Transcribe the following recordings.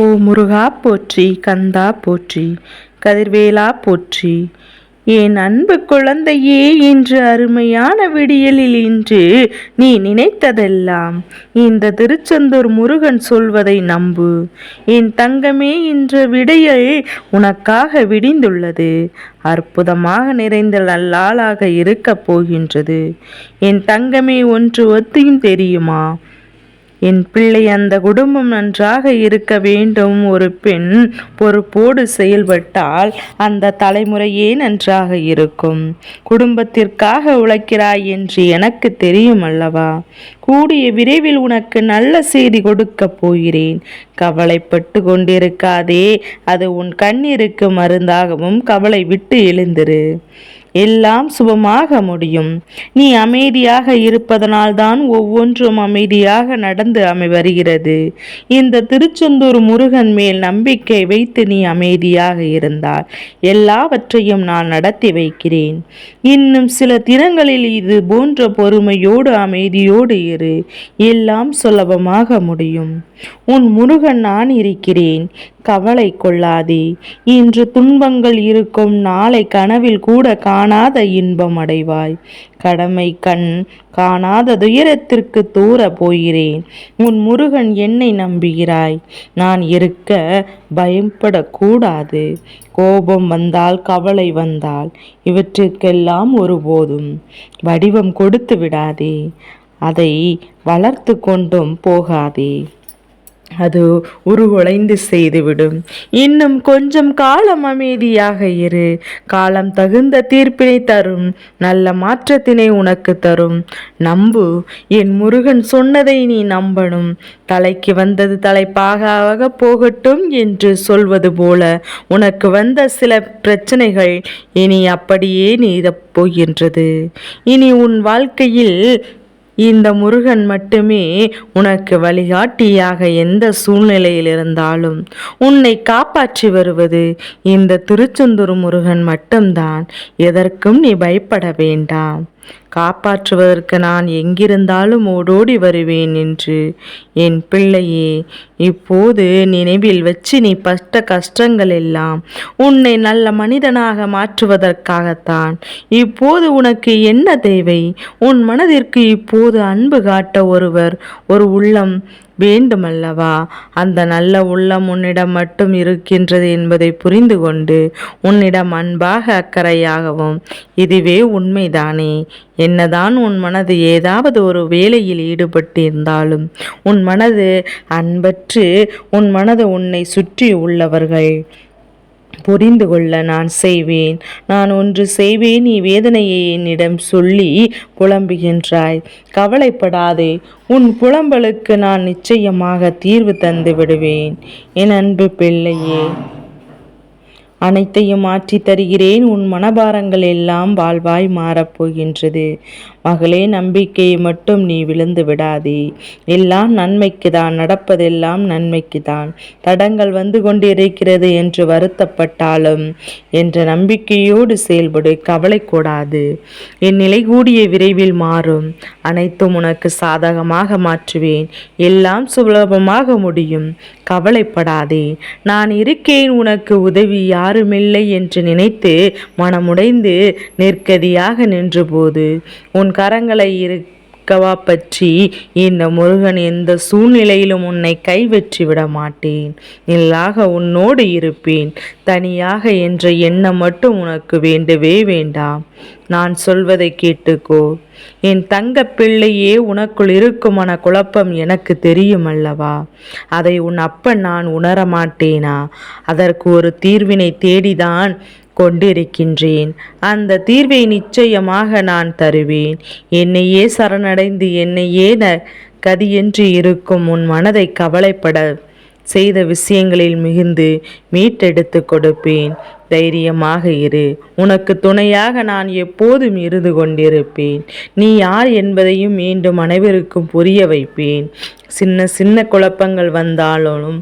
ஓ முருகா போற்றி, கந்தா போற்றி, கதிர்வேலா போற்றி. என் அன்பு குழந்தையே, இன்று அருமையான விடியலில் இன்று நீ நினைத்ததெல்லாம் இந்த திருச்செந்தூர் முருகன் சொல்வதை நம்பு. என் தங்கமே, இன்று விடியல் உனக்காக விடிந்துள்ளது. அற்புதமாக நிறைந்த நல்லாளாக இருக்கப் போகின்றது. என் தங்கமே, ஒன்று ஒத்தியும் தெரியுமா? என் பிள்ளை, அந்த குடும்பம் நன்றாக இருக்க வேண்டும். ஒரு பெண் பொறுப்போடு செயல்பட்டால் அந்த தலைமுறையே நன்றாக இருக்கும். குடும்பத்திற்காக உழைக்கிறாய் என்று எனக்கு தெரியும் அல்லவா? கூடிய விரைவில் உனக்கு நல்ல செய்தி கொடுக்க போகிறேன். கவலைப்பட்டு கொண்டிருக்காதே. அது உன் கண்ணீருக்கு மருந்தாகவும் கவலை விட்டு எழுந்திரு. எல்லாம் சுபமாக முடியும். நீ அமைதியாக இருப்பதனால்தான் ஒவ்வொன்றும் அமைதியாக நடந்து வருகிறது. இந்த திருச்செந்தூர் முருகன் மேல் நம்பிக்கை வைத்து நீ அமைதியாக இருந்தால் எல்லாவற்றையும் நான் நடத்தி வைக்கிறேன். இன்னும் சில தினங்களில் இது போன்ற பொறுமையோடு அமைதியோடு இரு. எல்லாம் சுலபமாக முடியும். உன் முருகன் நான் இருக்கிறேன். கவலை கொள்ளாதே. இன்று துன்பங்கள் இருக்கும், நாளை கனவில் கூட காணாத இன்பம் அடைவாய். கடமை கண் காணாத துயரத்திற்கு தூர போகிறேன். உன் முருகன் என்னை நம்புகிறாய். நான் இருக்க பயப்படக்கூடாது. கோபம் வந்தால், கவலை வந்தால், இவற்றிற்கெல்லாம் ஒருபோதும் வடிவம் கொடுத்து விடாதே. அதை வளர்த்து கொண்டும் போகாதே. அது உருகுலைந்து செய்துவிடும். இன்னும் கொஞ்சம் காலம் அமைதியாக இரு. காலம் தகுந்த தீர்ப்பினை தரும். நல்ல மாற்றத்தினை உனக்கு தரும். நம்பு. என் முருகன் சொன்னதை நீ நம்பணும். தலைக்கு வந்தது தலைப்பாக போகட்டும் என்று சொல்வது போல உனக்கு வந்த சில பிரச்சனைகள் இனி அப்படியே நீரப் போகின்றது. இனி உன் வாழ்க்கையில் இந்த முருகன் மட்டுமே உனக்கு வழிகாட்டியாக எந்த சூழ்நிலையில் இருந்தாலும் உன்னை காப்பாற்றி வருவது இந்த திருச்செந்தூர் முருகன் மட்டும்தான். எதற்கும் நீ பயப்பட வேண்டாம். காப்பாற்றுவதற்கு நான் எங்கிருந்தாலும் ஓடோடி வருவேன் என்று என் பிள்ளையே இப்போது நினைவில் வச்சு நீ பட்ட கஷ்டங்கள் எல்லாம் உன்னை நல்ல மனிதனாக மாற்றுவதற்காகத்தான். இப்போது உனக்கு என்ன தேவை? உன் மனதிற்கு இப்போது அன்பு காட்ட ஒரு உள்ளம் வேண்டுமல்லவா? அந்த நல்ல உள்ளம் உன்னிடம் மட்டும் இருக்கின்றது என்பதை புரிந்து கொண்டு உன்னிடம் அன்பாக அக்கறையாகவும், இதுவே உண்மைதானே? என்னதான் உன் மனது ஏதாவது ஒரு வேலையில் ஈடுபட்டிருந்தாலும் உன் மனது அன்பற்று உன் மனது உன்னை சுற்றி உள்ளவர்கள் புரிந்து கொள்ள நான் செய்வேன். நான் ஒன்று செய்வேன். நீ வேதனையை என்னிடம் சொல்லி புலம்புகின்றாய். கவலைப்படாதே. உன் புலம்பலுக்கு நான் நிச்சயமாக தீர்வு தந்து விடுவேன். என் அன்பு பிள்ளையே, அனைத்தையும் மாற்றி தருகிறேன். உன் மனபாரங்கள் எல்லாம் வாழ்வாய் மாறப்போகின்றது. மகளே, நம்பிக்கையை மட்டும் நீ விழுந்து விடாதே. எல்லாம் நன்மைக்கு தான். நடப்பதெல்லாம் நன்மைக்கு தான். தடங்கள் வந்து கொண்டிருக்கிறது என்று வருத்தப்பட்டாலும் என்ற நம்பிக்கையோடு செயல்படு. கவலை கூடாது. என் நிலை கூடிய விரைவில் மாறும். அனைத்தும் உனக்கு சாதகமாக மாற்றுவேன். எல்லாம் சுலபமாக முடியும். கவலைப்படாதே. நான் இருக்கேன். உனக்கு உதவி யாருமில்லை என்று நினைத்து மனமுடைந்து நிற்கதியாக நின்றபோது உன் கரங்களை இருக்கவா பற்றி இந்த முருகன் எந்த சூழ்நிலையிலும் உன்னை கைவற்றி விட மாட்டேன். நில்லாக உன்னோடு இருப்பேன். தனியாக என்ற எண்ணம் மட்டும் உனக்கு வேண்டவே வேண்டாம். நான் சொல்வதை கேட்டுக்கோ. என் தங்க பிள்ளையே, உனக்குள் இருக்கும் மன குழப்பம் எனக்கு தெரியும் அல்லவா? அதை உன் அப்பன் நான் உணர மாட்டேனா? அதற்கு ஒரு தீர்வினை தேடிதான் கொண்டிருக்கின்றேன். அந்த தீர்வை நிச்சயமாக நான் தருவேன். என்னையே சரணடைந்து என்னையே கதியென்று இருக்கும் உன் மனதை கவலைப்பட செய்த விஷயங்களில் மிகுந்து மீட்டெடுத்து கொடுப்பேன். தைரியமாக இரு. உனக்கு துணையாக நான் எப்போதும் இருந்து கொண்டிருப்பேன். நீ யார் என்பதையும் மீண்டும் அனைவருக்கும் புரிய வைப்பேன். சின்ன சின்ன குழப்பங்கள் வந்தாலும்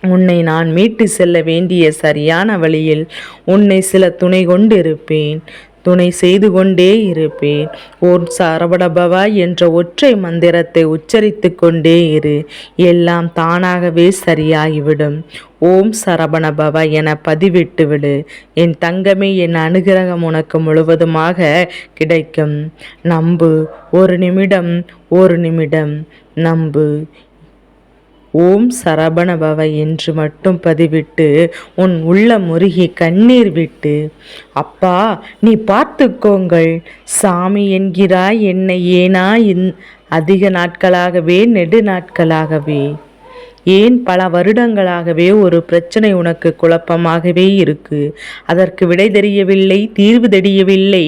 உன்னை நான் மீட்டு செல்ல வேண்டிய சரியான வழியில் உன்னை சில துணை கொண்டு இருப்பேன். துணை செய்து கொண்டே இருப்பேன். ஓம் சரவணபவ என்ற ஒற்றை மந்திரத்தை உச்சரித்து கொண்டே இரு. எல்லாம் தானாகவே சரியாகிவிடும். ஓம் சரவணபவ என பதிவிட்டு விடு. என் தங்கமே, என் அனுகிரகம் உனக்கு முழுவதுமாக கிடைக்கும். நம்பு. ஒரு நிமிடம் நம்பு. ஓம் சரவணபவ என்று மட்டும் பதிவிட்டு உன் உள்ள முருகி கண்ணீர் விட்டு, அப்பா நீ பார்த்துக்கோங்கள் சாமி என்கிறாய் என்னை, ஏனா அதிக நாட்களாகவே, நெடு நாட்களாகவே, ஏன் பல வருடங்களாகவே ஒரு பிரச்சனை உனக்கு குழப்பமாகவே இருக்கு. அதற்கு விடை தெரியவில்லை, தீர்வு தெரியவில்லை.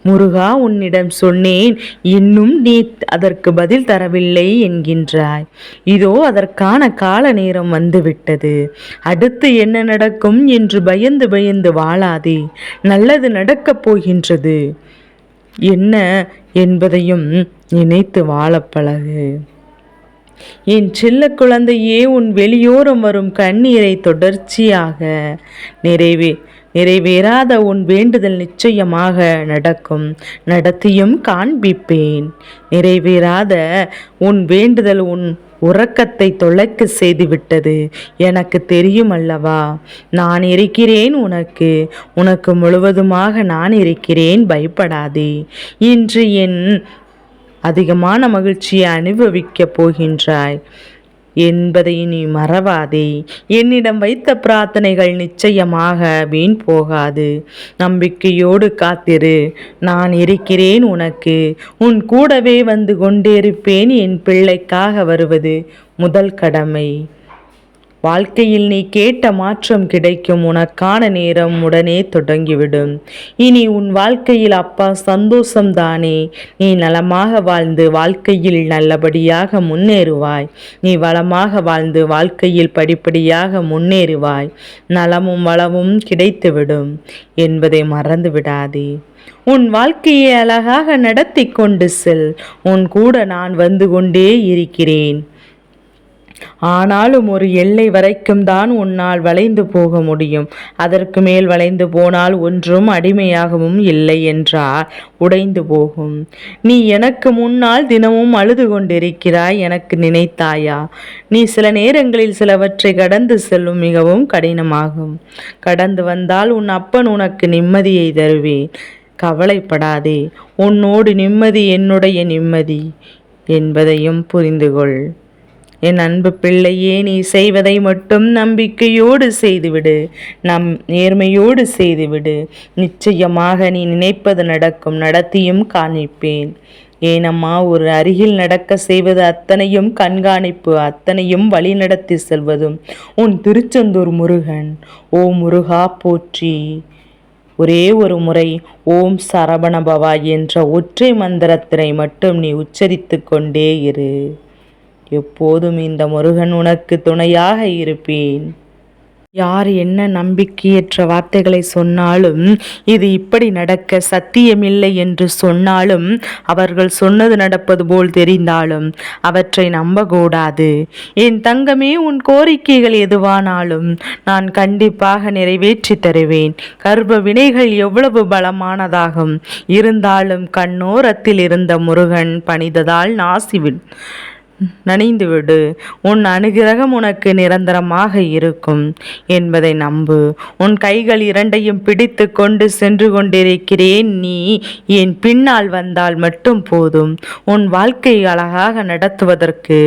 முருகா, உன்னிடம் சொன்னேன், இன்னும் நீ அதற்கு பதில் தரவில்லை என்கின்றாய். இதோ அதற்கான கால நேரம் வந்துவிட்டது. அடுத்து என்ன நடக்கும் என்று பயந்து பயந்து வாழாதே. நல்லது நடக்கப் போகின்றது என்ன என்பதையும் நினைத்து வாழப் பழகு. என் சில்ல குழந்தையே, உன் வெளியோரம் வரும் கண்ணீரை தொடர்ச்சியாக நிறைவேறாத உன் வேண்டுதல் நிச்சயமாக நடக்கும். நடத்தியும் காண்பிப்பேன். நிறைவேறாத உன் வேண்டுதல் உன் உறக்கத்தை தொலைக்க செய்துவிட்டது. எனக்கு தெரியும் அல்லவா? நான் இருக்கிறேன் உனக்கு முழுவதுமாக நான் இருக்கிறேன். பயப்படாதே. இன்று என் அதிகமான மகிழ்ச்சியை அனுபவிக்கப் போகின்றாய் என்பதை நீ மறவாதே. என்னிடம் வைத்த பிரார்த்தனைகள் நிச்சயமாக வீண் போகாது. நம்பிக்கையோடு காத்திரு. நான் இருக்கிறேன் உனக்கு. உன் கூடவே வந்து கொண்டிருப்பேன். என் பிள்ளைக்காக வருவது முதல் கடமை. வாழ்க்கையில் நீ கேட்ட மாற்றம் கிடைக்கும். உனக்கான நேரம் உடனே தொடங்கிவிடும். இனி உன் வாழ்க்கையில் அப்பா சந்தோஷம்தானே. நீ நலமாக வாழ்ந்து வாழ்க்கையில் நல்லபடியாக முன்னேறுவாய். நீ வளமாக வாழ்ந்து வாழ்க்கையில் படிப்படியாக முன்னேறுவாய். நலமும் வளமும் கிடைத்துவிடும் என்பதை மறந்து விடாதே. உன் வாழ்க்கையை அழகாக நடத்தி கொண்டு செல். உன் கூட நான் வந்து கொண்டே இருக்கிறேன். ஆனாலும் ஒரு எல்லை வரைக்கும் தான் உன்னால் வளைந்து போக முடியும். அதற்கு மேல் வளைந்து போனால் ஒன்றும் அடிமையாகவும் இல்லை என்றால் உடைந்து போகும். நீ எனக்கு முன்னால் தினமும் அழுது கொண்டிருக்கிறாய். எனக்கு நினைத்தாயா? நீ சில நேரங்களில் சிலவற்றை கடந்து செல்லும் மிகவும் கடினமாகும். கடந்து வந்தால் உன் அப்பன் உனக்கு நிம்மதியை தருவேன். கவலைப்படாதே. உன்னோடு நிம்மதி என்னுடைய நிம்மதி என்பதையும் புரிந்துகொள். என் அன்பு பிள்ளையே, நீ செய்வதை மட்டும் நம்பிக்கையோடு செய்துவிடு. நேர்மையோடு செய்துவிடு. நிச்சயமாக நீ நினைப்பது நடக்கும். நடத்தியும் காண்பிப்பேன். ஏனம்மா, ஒரு அருகில் நடக்க செய்வது அத்தனையும் கண்காணிப்பு, அத்தனையும் வழி நடத்தி செல்வதும் உன் திருச்செந்தூர் முருகன். ஓ முருகா போற்றி. ஒரே ஒரு முறை ஓம் சரவணபவா என்ற ஒற்றை மந்திரத்தினை மட்டும் நீ உச்சரித்து கொண்டே இரு. எப்போதும் இந்த முருகன் உனக்கு துணையாக இருப்பேன். யார் என்ன நம்பிக்கையற்ற வார்த்தைகளை சொன்னாலும், இது இப்படி நடக்க சத்தியமில்லை என்று சொன்னாலும், அவர்கள் சொன்னது நடப்பது போல் தெரிந்தாலும் அவற்றை நம்பக்கூடாது. என் தங்கமே, உன் கோரிக்கைகள் எதுவானாலும் நான் கண்டிப்பாக நிறைவேற்றி தருவேன். கர்ப்ப வினைகள் எவ்வளவு பலமானதாகும் இருந்தாலும் கண்ணோரத்தில் இருந்த முருகன் பணிததால் நனைந்துவிடு. உன் அனுகிரகம் உனக்கு நிரந்தரமாக இருக்கும் என்பதை நம்பு. உன் கைகள் இரண்டையும் பிடித்து கொண்டு சென்று கொண்டிருக்கிறேன். நீ என் பின்னால் வந்தால் மட்டும் போதும். உன் வாழ்க்கையை அழகாக நடத்துவதற்கு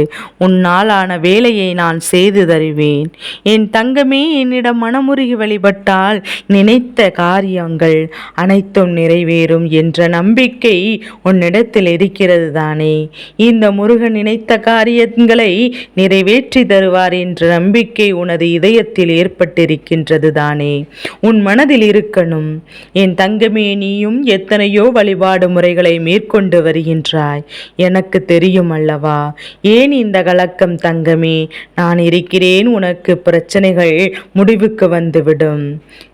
உன்னாலான வேலையை நான் செய்து தருவேன். என் தங்கமே, என்னிடம் மனமுருகி வழிபட்டால் நினைத்த காரியங்கள் அனைத்தும் நிறைவேறும் என்ற நம்பிக்கை உன்னிடத்தில் இருக்கிறது தானே. இந்த முருகன் நினைத்த காரியங்களை நிறைவேற்றி தருவார் என்ற நம்பிக்கை உனது இதயத்தில் ஏற்பட்டிருக்கின்றது தானே. உன் மனதில் இருக்கணும். என் தங்கமே, நீயும் எத்தனையோ வழிபாடு முறைகளை மேற்கொண்டு வருகின்றாய். எனக்கு தெரியும் அல்லவா? ஏன் இந்த கலக்கம் தங்கமே? நான் இருக்கிறேன். உனக்கு பிரச்சனைகள் முடிவுக்கு வந்துவிடும்.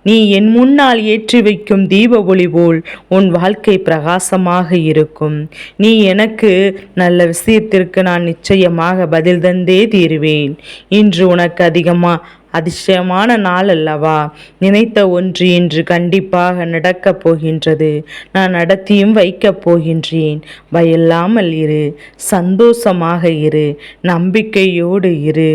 நீ என் முன்னால் ஏற்றி வைக்கும் தீப ஒளி போல் உன் வாழ்க்கை பிரகாசமாக இருக்கும். நீ எனக்கு நல்ல விஷயத்திற்கு நான் நிச்சயமாக பதில் தந்தே தீருவேன். இன்று உனக்கு அதிசயமான நாள் அல்லவா? நினைத்த ஒன்று இன்று கண்டிப்பாக நடக்கப் போகின்றது. நான் நடத்தியும் வைக்கப் போகின்றேன். பயமில்லாமல் இரு, சந்தோஷமாக இரு, நம்பிக்கையோடு இரு.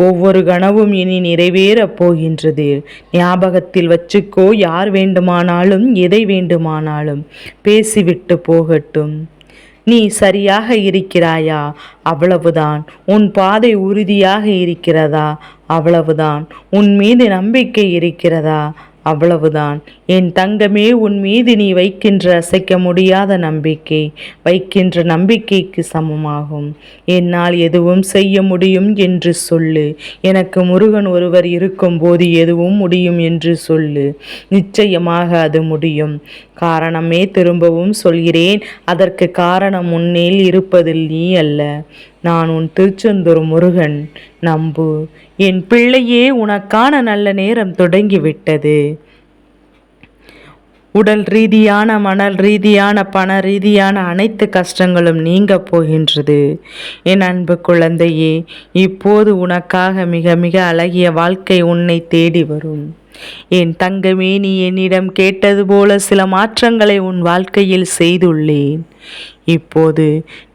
ஒவ்வொரு கனவும் இனி நிறைவேறப் போகின்றது. ஞாபகத்தில் வச்சுக்கோ, யார் வேண்டுமானாலும் எதை வேண்டுமானாலும் பேசிவிட்டு போகட்டும். நீ சரியாக இருக்கிறாயா? அவ்வளவுதான். உன் பாதை உறுதியாக இருக்கிறதா? அவ்வளவுதான். உன் மீது நம்பிக்கை இருக்கிறதா? அவ்வளவுதான். என் தங்கமே, உன் மீது நீ வைக்கின்ற அசைக்க முடியாத நம்பிக்கை வைக்கின்ற நம்பிக்கைக்கு சமமாகும். என்னால் எதுவும் செய்ய முடியும் என்று சொல்லு. எனக்கு முருகன் ஒருவர் இருக்கும்போது எதுவும் முடியும் என்று சொல்லு. நிச்சயமாக அது முடியும். காரணமே திரும்பவும் சொல்கிறேன், அதற்கு காரணம் உன்னில் இருப்பதில் நீ அல்ல, நான் உன் திருச்செந்தூர் முருகன். நம்பு என் பிள்ளையே, உனக்கான நல்ல நேரம் தொடங்கிவிட்டது. உடல் ரீதியான, மணல் ரீதியான, பண ரீதியான அனைத்து கஷ்டங்களும் நீங்க போகின்றது. என் அன்பு குழந்தையே, இப்போது உனக்காக மிக மிக அழகிய வாழ்க்கை உன்னை தேடி வரும். என் தங்கமே, நீ என்னிடம் கேட்டது போல சில மாற்றங்களை உன் வாழ்க்கையில் செய்துள்ளேன். இப்போது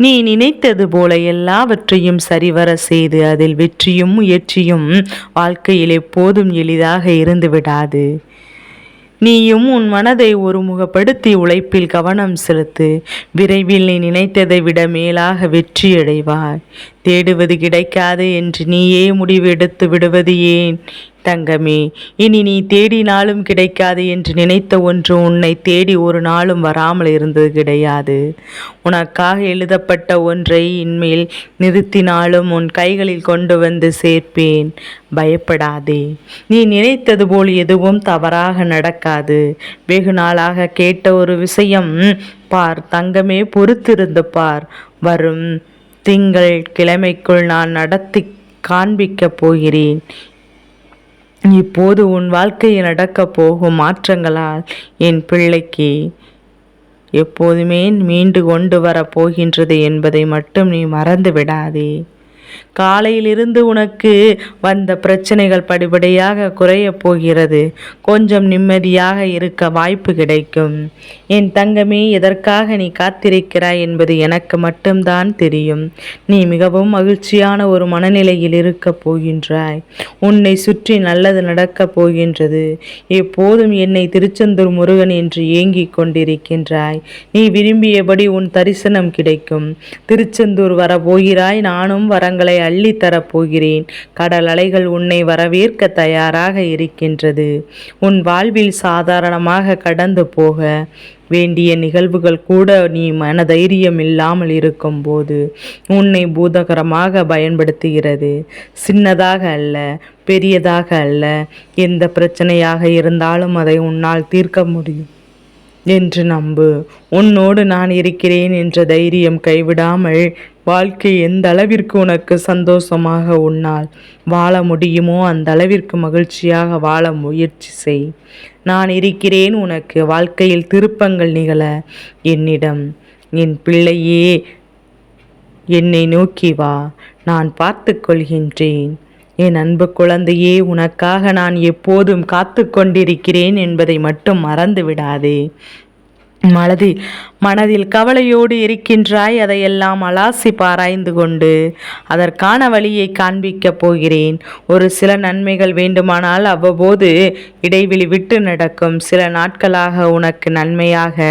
நீ நினைத்தது போல எல்லாவற்றையும் சரிவர செய்து அதில் வெற்றியும் முயற்சியும் வாழ்க்கையில் எப்போதும் எளிதாக இருந்து விடாது. நீயும் உன் மனதை ஒருமுகப்படுத்தி உழைப்பில் கவனம் செலுத்து. விரைவில் நீ நினைத்ததை விட மேலாக வெற்றியடைவாய். தேடுவது கிடைக்காது என்று நீயே முடிவு எடுத்து விடுவது ஏன் தங்கமே? இனி நீ தேடினாலும் கிடைக்காது என்று நினைத்த ஒன்று உன்னை தேடி ஒரு நாளும் வராமல் இருந்தது கிடையாது. உனக்காக எழுதப்பட்ட ஒன்றை இன்மேல் நிறுத்தினாலும் உன் கைகளில் கொண்டு வந்து சேர்ப்பேன். பயப்படாதே. நீ நினைத்தது போல் எதுவும் தவறாக நடக்காது. வெகு நாளாக கேட்ட ஒரு விஷயம் பார் தங்கமே, பொறுத்திருந்து பார். வரும் திங்கள் கிழமைக்குள் நான் நடத்தி காண்பிக்கப் போகிறேன். இப்போது உன் வாழ்க்கையில் நடக்கப் போகும் மாற்றங்களால் என் பிள்ளைக்கு எப்போதுமே மீண்டு கொண்டு வரப் போகின்றது என்பதை மட்டும் நீ மறந்து விடாதே. காலையிலிருந்து உனக்கு வந்த பிரச்சனைகள் படிப்படியாக குறையப் போகிறது. கொஞ்சம் நிம்மதியாக இருக்க வாய்ப்பு கிடைக்கும். என் தங்கமே, எதற்காக நீ காத்திருக்கிறாய் என்பது எனக்கு மட்டும்தான் தெரியும். நீ மிகவும் மகிழ்ச்சியான ஒரு மனநிலையில் இருக்கப் போகின்றாய். உன்னை சுற்றி நல்லது நடக்கப் போகின்றது. எப்போதும் என்னை திருச்செந்தூர் முருகன் என்று ஏங்கிக் கொண்டிருக்கின்றாய். நீ விரும்பியபடி உன் தரிசனம் கிடைக்கும். திருச்செந்தூர் வரப்போகிறாய். நானும் வரங்களை அள்ளித்தரப் போகிறேன். கடல் அலைகள் உன்னை வரவேற்க தயாராக இருக்கின்றது. உன் வாழ்வில் சாதாரணமாக கடந்து போக வேண்டிய நிகழ்வுகள் கூட நீ மனதைரியம் இல்லாமல் இருக்கும்போது உன்னை பூதகரமாக பயன்படுத்துகிறது. சின்னதாக அல்ல, பெரியதாக அல்ல, எந்த பிரச்சனையாக இருந்தாலும் அதை உன்னால் தீர்க்க முடியும் என்று நம்பு. உன்னோடு நான் இருக்கிறேன் என்ற தைரியம் கைவிடாமல் வாழ்க்கை எந்த அளவிற்கு உனக்கு சந்தோஷமாக உன்னால் வாழ முடியுமோ அந்த அளவிற்கு மகிழ்ச்சியாக வாழ முயற்சி செய். நான் இருக்கிறேன் உனக்கு. வாழ்க்கையில் திருப்பங்கள் நிகழ என்னிடம் என் பிள்ளையே என்னை நோக்கி வா, நான் பார்த்து கொள்கின்றேன். என் அன்பு குழந்தையே, உனக்காக நான் எப்போதும் காத்து கொண்டிருக்கிறேன் என்பதை மட்டும் மறந்து விடாதே. மனதில் கவலையோடு இருக்கின்றாய். அதையெல்லாம் அலாசி பாராய்ந்து கொண்டு அதற்கான வழியை காண்பிக்கப் போகிறேன். ஒரு சில நன்மைகள் வேண்டுமானால் அவ்வப்போது இடைவெளி விட்டு நடக்கும். சில நாட்களாக உனக்கு நன்மையாக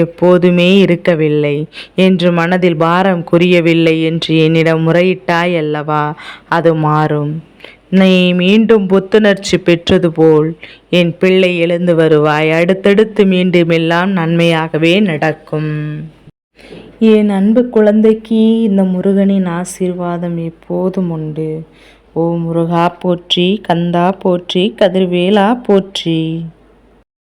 எப்போதுமே இருக்கவில்லை என்று மனதில் பாரம் குறையவில்லை என்று என்னிடம் முறையிட்டாய் அல்லவா? அது மாறும். நீ மீண்டும் புத்துணர்ச்சி பெற்றது போல் என் பிள்ளை எழுந்து வருவாய். அடுத்தடுத்து மீண்டும் எல்லாம் நன்மையாகவே நடக்கும். என் அன்பு குழந்தைக்கு இந்த முருகனின் ஆசீர்வாதம் எப்போதும் உண்டு. ஓ முருகா போற்றி, கந்தா போற்றி, கதிர்வேலா போற்றி.